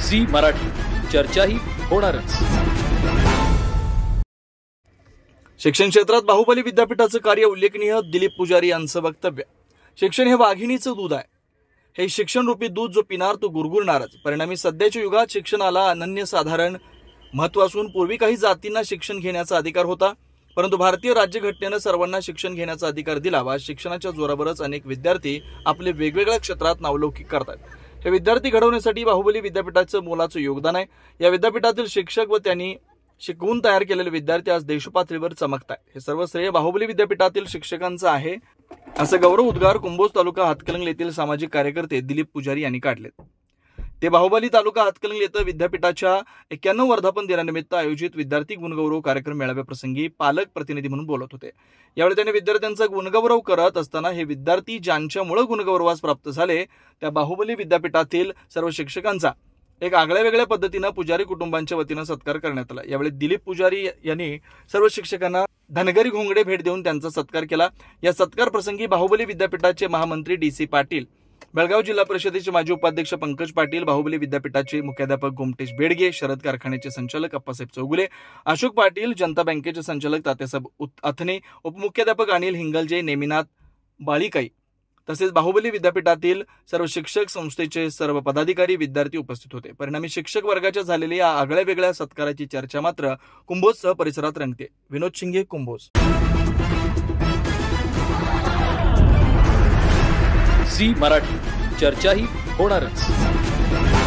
Zee Marathi, चर्चाही होणारच। शिक्षण क्षेत्रात बाहुबली विद्यापीठाचं कार्य उल्लेखनीय, दिलीप पुजारी यांचं वक्तव्य। शिक्षण हे वाघिणीचं दूध आहे। हे शिक्षण रूपी दूध जो पिणार तो गुरगुरणारच। परिणामी सध्याच्या युगात शिक्षणाला अनन्यसाधारण महत्त्व असून पूर्वी काही जातींना शिक्षण घेण्याचा अधिकार होता, परंतु भारतीय राज्यघटनेनं सर्वांना शिक्षण घेण्याचा अधिकार दिला व शिक्षणाच्या जोरावरच अनेक विद्यार्थी आपले वेगवेगळ्या क्षेत्रात नावलौकिक करतात। हे विद्यार्थी घडवण्यासाठी बाहुबली विद्यापीठाचं मोलाचं योगदान आहे। या विद्यापीठातील शिक्षक व त्यांनी शिकवून तयार केलेले विद्यार्थी आज देशपातळीवर चमकतात। हे सर्व श्रेय बाहुबली विद्यापीठातील शिक्षकांचं आहे, असं गौरव उद्गार कुंभोज तालुका हातकणंगले येथील सामाजिक कार्यकर्ते दिलीप पुजारी यांनी काढलेत। ते बाहुबली तालुका हातकणंगले येथे विद्यापीठाच्या 91 वर्धापन दिनानिमित्त आयोजित विद्यार्थी गुणगौरव कार्यक्रम मेळाव्याप्रसंगी पालक प्रतिनिधी म्हणून बोलत होते। यावेळी त्यांनी विद्यार्थ्यांचा गुणगौरव करत असताना हे विद्यार्थी ज्यांच्यामुळे गुणगौरवास प्राप्त झाले त्या बाहुबली विद्यापीठातील सर्व शिक्षकांचा एक आगळ्या वेगळ्या पद्धतीने पुजारी कुटुंबांच्या वतीनं सत्कार करण्यात आला। यावेळी दिलीप पुजारी यांनी सर्व शिक्षकांना धनगरी घोंगडे भेट देऊन त्यांचा सत्कार केला। या सत्कार प्रसंगी बाहुबली विद्यापीठाचे महामंत्री DC पाटील, बेळगाव जिल्हा परिषदेचे माजी उपाध्यक्ष पंकज पाटील, बाहुबली विद्यापीठाचे मुख्याध्यापक गोमटेश बेडगे, शरद कारखान्याचे संचालक अप्पासाहेब चौगुले, अशोक पाटील, जनता बँकेचे संचालक तात्यासाहेब अथने, उपमुख्याध्यापक अनिल हिंगलजे, नेमिनाथ बाळीकाई तसेच बाहुबली विद्यापीठातील सर्व शिक्षक संस्थेचे सर्व पदाधिकारी विद्यार्थी उपस्थित होते। परिणामी शिक्षक वर्गाच्या झालेल्या या आगळ्या वेगळ्या सत्काराची चर्चा मात्र कुंभोजसह परिसरात रंगते। विनोद शिंगे, कुंभोज। झी मराठी, चर्चाही होणारच।